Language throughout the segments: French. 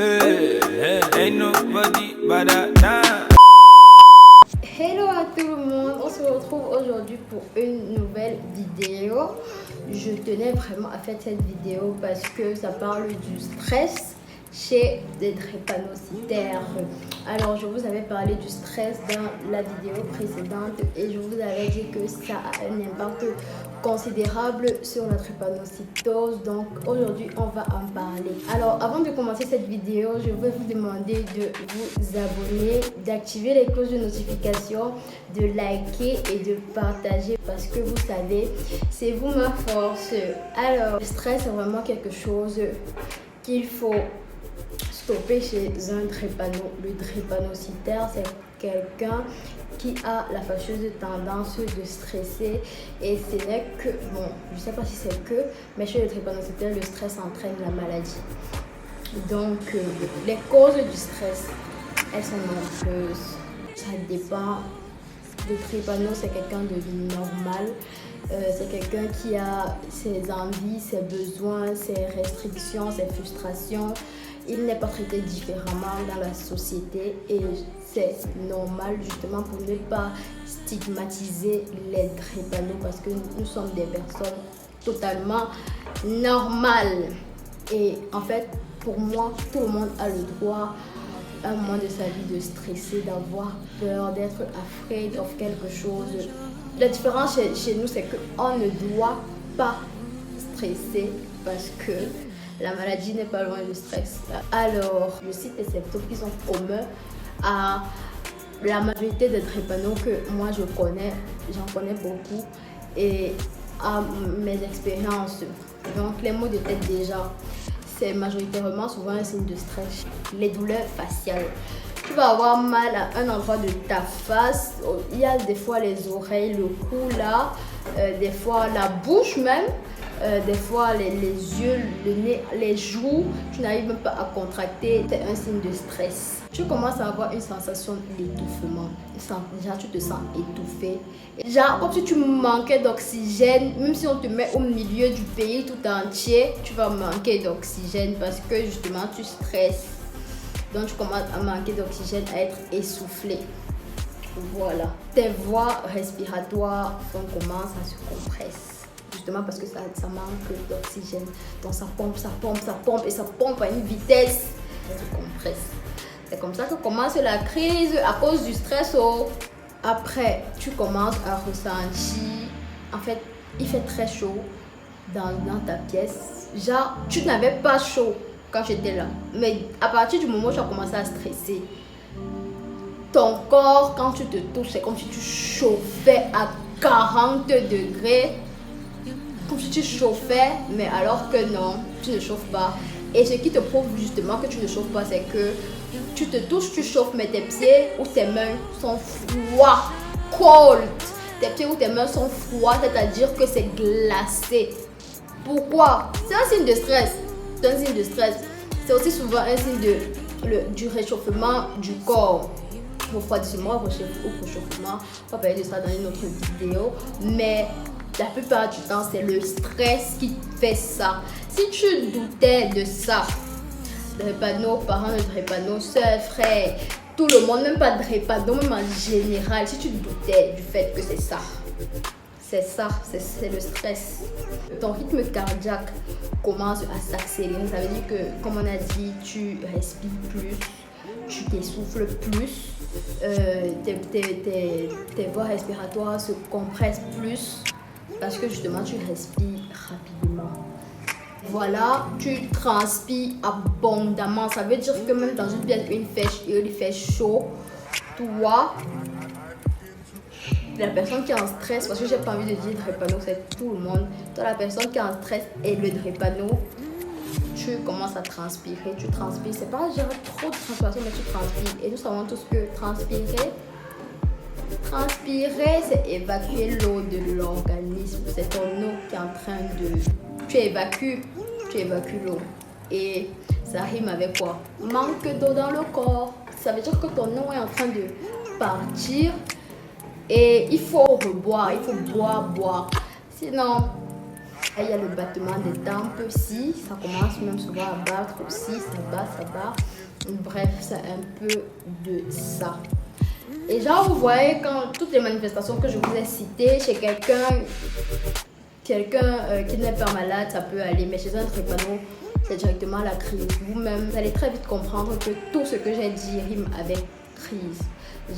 Ain't nobody but that. Hello à tout le monde, on se retrouve aujourd'hui pour une nouvelle vidéo. Je tenais vraiment à faire cette vidéo parce que ça parle du stress chez les drépanocytaires. Alors je vous avais parlé du stress dans la vidéo précédente et je vous avais dit que ça a un impact considérable sur la drépanocytose. Donc aujourd'hui on va en parler. Alors avant de commencer cette vidéo, je vais vous demander de vous abonner, d'activer les cloches de notification, de liker et de partager parce que vous savez, c'est vous ma force. Alors le stress est vraiment quelque chose qu'il faut stopper chez un drépano. Le drépanocytaire, c'est quelqu'un qui a la fâcheuse tendance de stresser et ce n'est que, bon, je sais pas si c'est que, mais chez le drépanocytaire, le stress entraîne la maladie. Donc, les causes du stress, elles sont nombreuses. Ça dépend. Le drépano, c'est quelqu'un de normal. C'est quelqu'un qui a ses envies, ses besoins, ses restrictions, ses frustrations. Il n'est pas traité différemment dans la société et c'est normal justement pour ne pas stigmatiser les drépanos parce que nous sommes des personnes totalement normales. Et en fait, pour moi, tout le monde a le droit à un moment de sa vie de stresser, d'avoir peur, d'être afraid of quelque chose. La différence chez nous, c'est qu'on ne doit pas stresser parce que la maladie n'est pas loin du stress. Alors, je cite les symptômes qui sont communs à la majorité des drépanocytaires que moi je connais, j'en connais beaucoup, et à mes expériences. Donc, les maux de tête déjà, c'est majoritairement souvent un signe de stress. Les douleurs faciales. Tu vas avoir mal à un endroit de ta face. Il y a des fois les oreilles, le cou là, des fois la bouche même. Des fois les yeux, le nez, les joues, tu n'arrives même pas à contracter, c'est un signe de stress. Tu commences à avoir une sensation d'étouffement. Déjà, tu te sens étouffé. Genre, comme si tu manquais d'oxygène, même si on te met au milieu du pays tout entier, tu vas manquer d'oxygène parce que justement, tu stresses. Donc, tu commences à manquer d'oxygène, à être essoufflé. Voilà. Tes voies respiratoires commencent à se compresser. Justement parce que ça manque d'oxygène. Donc ça pompe et ça pompe à une vitesse. Ça se compresse. C'est comme ça que commence la crise à cause du stress. Après, tu commences à ressentir. En fait, il fait très chaud dans ta pièce. Genre, tu n'avais pas chaud quand j'étais là. Mais à partir du moment où tu as commencé à stresser, ton corps, quand tu te touches, c'est comme si tu chauffais à 40 degrés. Comme si tu chauffais, mais alors que non, tu ne chauffes pas. Et ce qui te prouve justement que tu ne chauffes pas, c'est que tu te touches, tu chauffes, mais tes pieds ou tes mains sont froids, cold. Tes pieds ou tes mains sont froids, c'est-à-dire que c'est glacé. Pourquoi? C'est un signe de stress. C'est un signe de stress. C'est aussi souvent un signe du réchauffement du corps. Refroidissement ou réchauffement. On va parler de ça dans une autre vidéo. Mais la plupart du temps, c'est le stress qui fait ça. Si tu doutais de ça, drépano, parents de drépano, soeurs, frères, tout le monde, même pas drépano, même en général, si tu doutais du fait que c'est ça, c'est le stress. Ton rythme cardiaque commence à s'accélérer. Ça veut dire que, comme on a dit, tu respires plus, tu t'essouffles plus, tes voies respiratoires se compressent plus. Parce que justement, tu respires rapidement. Voilà, tu transpires abondamment. Ça veut dire que même dans une pièce où il fait chaud, toi, la personne qui est en stress, parce que j'ai pas envie de dire drépano, c'est tout le monde. Toi, la personne qui est en stress et le drépano, tu commences à transpirer. Tu transpires. C'est pas genre trop de transpiration, mais tu transpires. Et nous savons tous que transpirer, c'est évacuer l'eau de l'organisme. C'est ton eau qui est en train de... Tu évacues l'eau. Et ça rime avec quoi? Manque d'eau dans le corps. Ça veut dire que ton eau est en train de partir. Et il faut reboire, il faut boire. Sinon, Il y a le battement des tempes aussi, ça commence même souvent à battre aussi, ça bat. Bref, c'est un peu de ça. Et genre, vous voyez, quand toutes les manifestations que je vous ai citées, chez quelqu'un qui n'est pas malade, ça peut aller, mais chez un drépano, c'est directement la crise. Vous-même, vous allez très vite comprendre que tout ce que j'ai dit rime avec crise.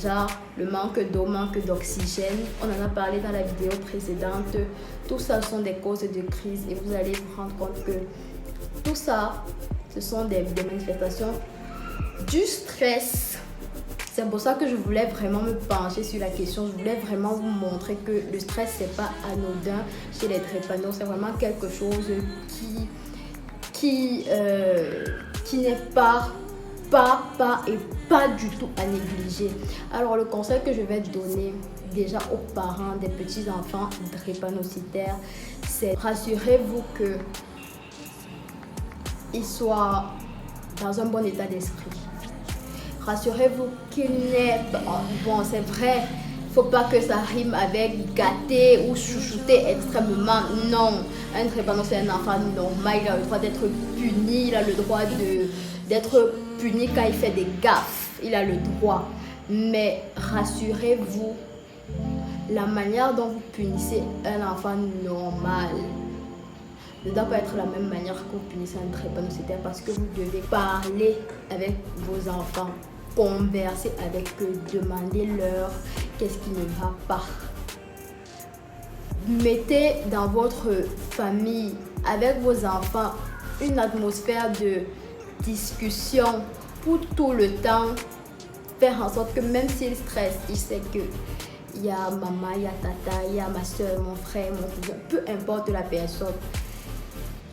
Genre, le manque d'eau, manque d'oxygène, on en a parlé dans la vidéo précédente. Tout ça sont des causes de crise et vous allez vous rendre compte que tout ça, ce sont des manifestations du stress. C'est pour ça que je voulais vraiment me pencher sur la question. Je voulais vraiment vous montrer que le stress, c'est pas anodin chez les drépanos. C'est vraiment quelque chose qui n'est pas du tout à négliger. Alors, le conseil que je vais donner déjà aux parents des petits enfants drépanocytaires, c'est rassurez-vous que ils soient dans un bon état d'esprit. Rassurez-vous qu'il n'est pas... Bon, c'est vrai, il ne faut pas que ça rime avec gâter ou chouchouter extrêmement. Non, un drépano, c'est un enfant normal, il a le droit d'être puni, il a le droit d'être puni quand il fait des gaffes. Il a le droit. Mais rassurez-vous, la manière dont vous punissez un enfant normal ne doit pas être la même manière que vous punissez un drépanocytaire, parce que vous devez parler avec vos enfants, converser avec eux, demander-leur qu'est-ce qui ne va pas. Mettez dans votre famille, avec vos enfants, une atmosphère de discussion pour tout le temps. Faire en sorte que même s'il stresse, il sait que il y a maman, il y a tata, il y a ma soeur, mon frère, mon cousin, peu importe la personne,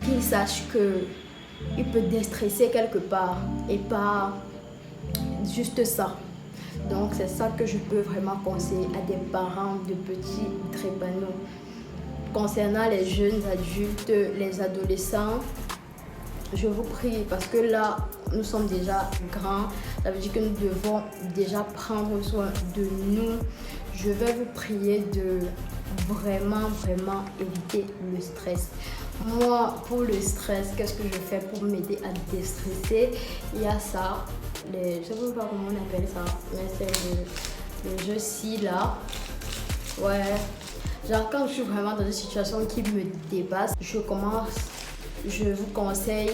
qu'il sache qu'il peut déstresser quelque part et pas juste ça. Donc c'est ça que je peux vraiment conseiller à des parents de petits drépanos. Concernant les jeunes adultes, les adolescents, je vous prie, parce que là, nous sommes déjà grands, ça veut dire que nous devons déjà prendre soin de nous. Je vais vous prier de vraiment éviter le stress. Moi, pour le stress, qu'est-ce que je fais pour m'aider à déstresser? Il y a ça, je ne sais même pas comment on appelle ça, mais c'est le jeu-ci là. Ouais, genre quand je suis vraiment dans une situation qui me dépasse, je vous conseille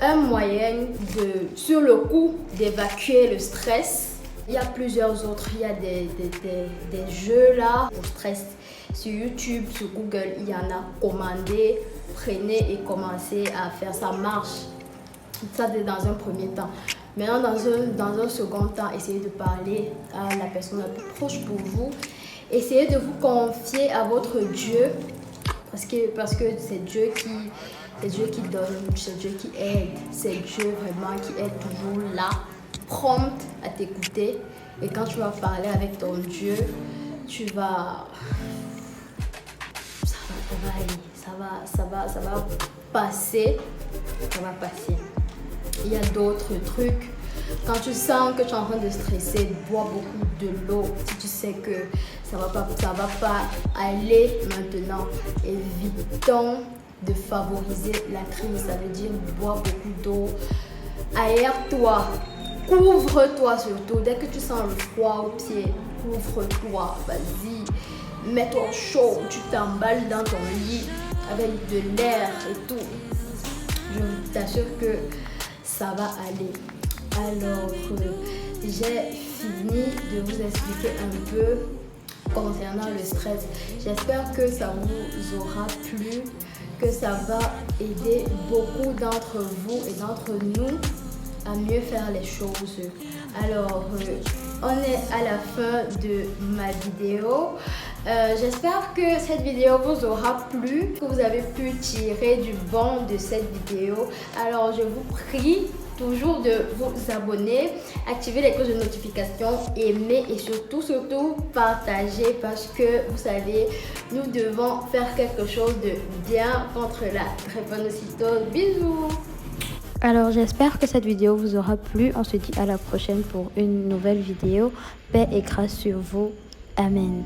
un moyen sur le coup d'évacuer le stress. Il y a plusieurs autres, il y a des jeux là pour stress. Sur YouTube, sur Google, il y en a. Commandez, prenez et commencez à faire, ça marche. Ça c'est dans un premier temps. Maintenant, dans un second temps, essayez de parler à la personne la plus proche pour vous. Essayez de vous confier à votre Dieu, parce que c'est Dieu qui donne, c'est Dieu qui aide, c'est Dieu vraiment qui est toujours là, prompt à t'écouter. Et quand tu vas parler avec ton Dieu, ça va passer. Il y a d'autres trucs. Quand tu sens que tu es en train de stresser, bois beaucoup de l'eau. Si tu sais que ça va pas aller maintenant, évitons de favoriser la crise. Ça veut dire bois beaucoup d'eau, aère-toi, couvre-toi surtout. Dès que tu sens le froid au pied, couvre-toi, vas-y, mets-toi au chaud, tu t'emballes dans ton lit avec de l'air et tout. Je t'assure que ça va aller. Alors, j'ai fini de vous expliquer un peu concernant le stress. J'espère que ça vous aura plu, que ça va aider beaucoup d'entre vous et d'entre nous à mieux faire les choses. Alors, on est à la fin de ma vidéo. J'espère que cette vidéo vous aura plu, que vous avez pu tirer du bon de cette vidéo. Alors, je vous prie toujours de vous abonner, activer les cloches de notification, aimer et surtout partager, parce que vous savez, nous devons faire quelque chose de bien contre la drépanocytose. Bisous. Alors j'espère que cette vidéo vous aura plu. On se dit à la prochaine pour une nouvelle vidéo. Paix et grâce sur vous. Amen.